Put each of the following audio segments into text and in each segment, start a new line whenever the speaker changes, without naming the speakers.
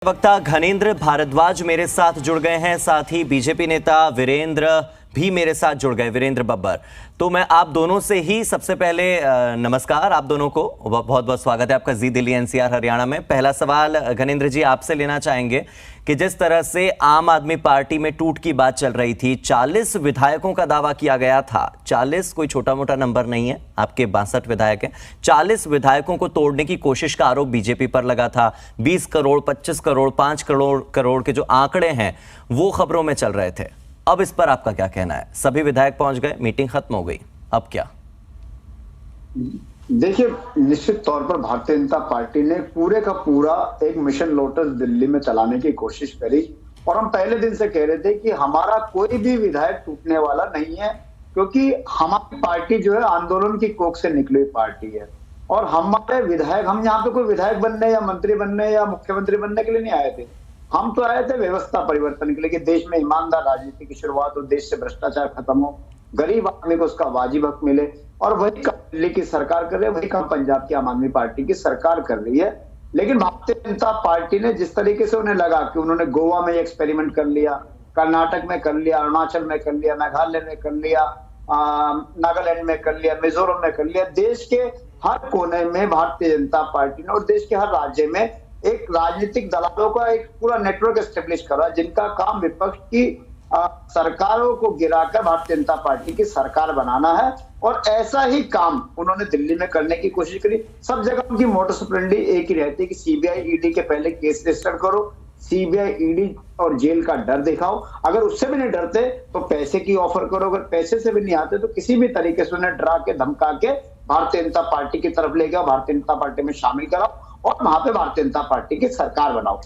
वक्ता घनेंद्र भारद्वाज मेरे साथ जुड़ गए हैं, साथ ही बीजेपी नेता वीरेंद्र भी मेरे साथ जुड़ गए, वीरेंद्र बब्बर। तो मैं आप दोनों से ही सबसे पहले नमस्कार, आप दोनों को बहुत बहुत स्वागत है आपका जी दिल्ली एनसीआर हरियाणा में। पहला सवाल घनेंद्र जी आपसे लेना चाहेंगे कि जिस तरह से आम आदमी पार्टी में टूट की बात चल रही थी, 40 विधायकों का दावा किया गया था। 40 कोई छोटा मोटा नंबर नहीं है, आपके 62 विधायक हैं। 40 विधायकों को तोड़ने की कोशिश का आरोप बीजेपी पर लगा था। 20 करोड़, 25 करोड़, 5 करोड़ के जो आंकड़े हैं वो खबरों में चल रहे थे। अब इस पर आपका क्या कहना है? सभी विधायक पहुंच गए, मीटिंग खत्म हो गई, अब क्या?
देखिए, निश्चित तौर पर भारतीय जनता पार्टी ने पूरे का पूरा एक मिशन लोटस दिल्ली में चलाने की कोशिश करी और हम पहले दिन से कह रहे थे कि हमारा कोई भी विधायक टूटने वाला नहीं है, क्योंकि हमारी पार्टी जो है आंदोलन की कोख से निकली हुई पार्टी है। और हमारे विधायक, हम यहाँ पे कोई विधायक बनने या मंत्री बनने या मुख्यमंत्री बनने के लिए नहीं आए थे। हम तो आए थे व्यवस्था परिवर्तन के लिए कि देश में ईमानदार राजनीति की शुरुआत हो, देश से भ्रष्टाचार खत्म हो, गरीब आदमी को उसका वाजिब हक मिले। और वही काम दिल्ली की सरकार कर रही है, वही काम पंजाब की आम आदमी पार्टी की सरकार कर रही है। लेकिन भारतीय जनता पार्टी ने जिस तरीके से उन्हें लगा कि उन्होंने गोवा में एक्सपेरिमेंट कर लिया, कर्नाटक में कर लिया, अरुणाचल में कर लिया, मेघालय में कर लिया, नागालैंड में कर लिया, मिजोरम में कर लिया, देश के हर कोने में भारतीय जनता पार्टी ने और देश के हर राज्य में एक राजनीतिक दलालों का एक पूरा नेटवर्क एस्टेब्लिश करा, जिनका काम विपक्ष की सरकारों को गिराकर भारतीय जनता पार्टी की सरकार बनाना है। और ऐसा ही काम उन्होंने दिल्ली में करने की कोशिश करी। सब जगह उनकी मोटस ऑपरेंडी एक ही रहती है कि सीबीआई ईडी के पहले केस रजिस्टर करो, सीबीआई ईडी और जेल का डर दिखाओ। अगर उससे भी नहीं डरते तो पैसे की ऑफर करो, अगर पैसे से भी नहीं आते तो किसी भी तरीके से उन्हें डरा के धमका के भारतीय जनता पार्टी की तरफ ले गया, भारतीय जनता पार्टी में शामिल कराओ और वहां पे भारतीय जनता पार्टी की सरकार बनाओ।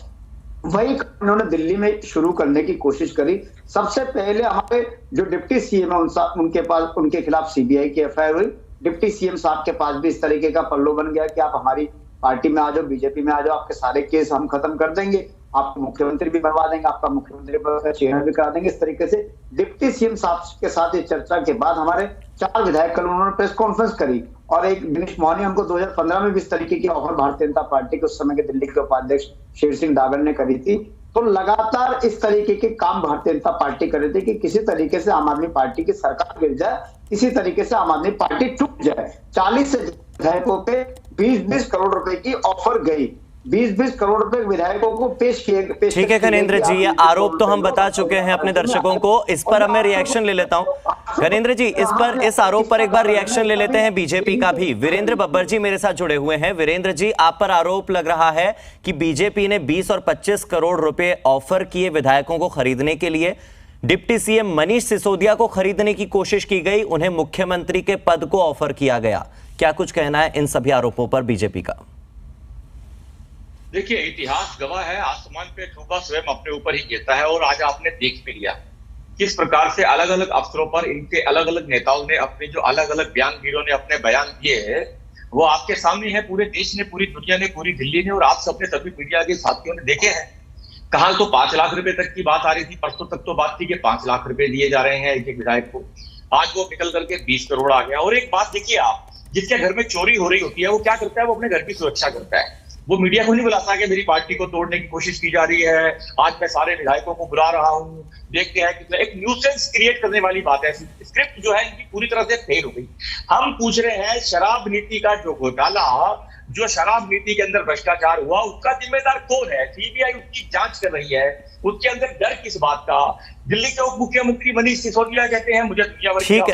वही उन्होंने दिल्ली में शुरू करने की कोशिश करी। सबसे पहले हमारे जो डिप्टी सीएम है उनके खिलाफ सीबीआई की एफआईआर हुई। डिप्टी सीएम साहब के पास भी इस तरीके का पल्लो बन गया कि आप हमारी पार्टी में आ जाओ, बीजेपी में आ जाओ, आपके सारे केस हम खत्म कर देंगे, आपको मुख्यमंत्री भी बनवा देंगे, आपका मुख्यमंत्री पद का चयन भी करा देंगे। इस तरीके से डिप्टी सीएम साहब के साथ ये चर्चा के बाद हमारे 4 विधायक कल उन्होंने प्रेस कॉन्फ्रेंस करी और एक दिनेश मोहनी, उनको 2015 में भी इस तरीके की ऑफर भारतीय जनता पार्टी के उस समय के दिल्ली के उपाध्यक्ष शेर सिंह डागर ने करी थी। तो लगातार इस तरीके के काम भारतीय जनता पार्टी कर रही थी कि किसी तरीके से आम आदमी पार्टी की सरकार गिर जाए, किसी तरीके से आम आदमी पार्टी टूट जाए। 40 से विधायकों पे 20-20 करोड़ रुपए की ऑफर गई, 20-20 करोड़ रुपए विधायकों को पेश किए।
ठीक है घनेंद्र जी, ये आरोप तो हम बता चुके हैं अपने दर्शकों को, इस पर अब मैं रिएक्शन ले लेता हूं। घनेंद्र जी, इस आरोप पर एक बार रिएक्शन ले लेते हैं बीजेपी का भी। वीरेंद्र बब्बर जी मेरे साथ जुड़े हुए हैं। वीरेंद्र जी, आप पर आरोप लग रहा है कि बीजेपी ने 20 और 25 करोड़ रुपए ऑफर किए विधायकों को खरीदने के लिए। डिप्टी सीएम मनीष सिसोदिया को खरीदने की कोशिश की गई, उन्हें मुख्यमंत्री के पद को ऑफर किया गया। क्या कुछ कहना है इन सभी आरोपों पर बीजेपी का?
देखिए, इतिहास गवाह है, आसमान पे थूका स्वयं अपने ऊपर ही गिरता है। और आज आपने देख भी लिया किस प्रकार से अलग अलग अवसरों पर इनके अलग अलग नेताओं ने अपने जो अलग अलग बयानवीरों ने अपने बयान दिए हैं वो आपके सामने है। पूरे देश ने, पूरी दुनिया ने, पूरी दिल्ली ने और आप सबने सभी मीडिया के साथियों ने देखे हैं। कल तो 5 लाख रुपए तक की बात आ रही थी, परसों तक तो बात थी कि 5 लाख रुपए दिए जा रहे हैं एक एक विधायक को। आज वो निकल करके 20 करोड़ आ गया। और एक बात देखिए, आप जिसके घर में चोरी हो रही होती है वो क्या करता है? वो अपने घर की सुरक्षा करता है। वो मीडिया को नहीं बुलाता कि मेरी पार्टी को तोड़ने की कोशिश की जा रही है, आज मैं सारे विधायकों को बुला रहा हूं, देखते हैं कि एक न्यूसेंस क्रिएट करने वाली बात है। स्क्रिप्ट जो है इनकी पूरी तरह से फेल हो गई। हम पूछ रहे हैं, शराब नीति का जो घोटाला, जो शराब नीति के अंदर भ्रष्टाचार हुआ, उसका जिम्मेदार कौन है? सीबीआई उसकी जांच कर रही है, उसके अंदर डर किस बात का? दिल्ली के उप मुख्यमंत्री मनीष सिसोदिया कहते हैं मुझे दुनिया भर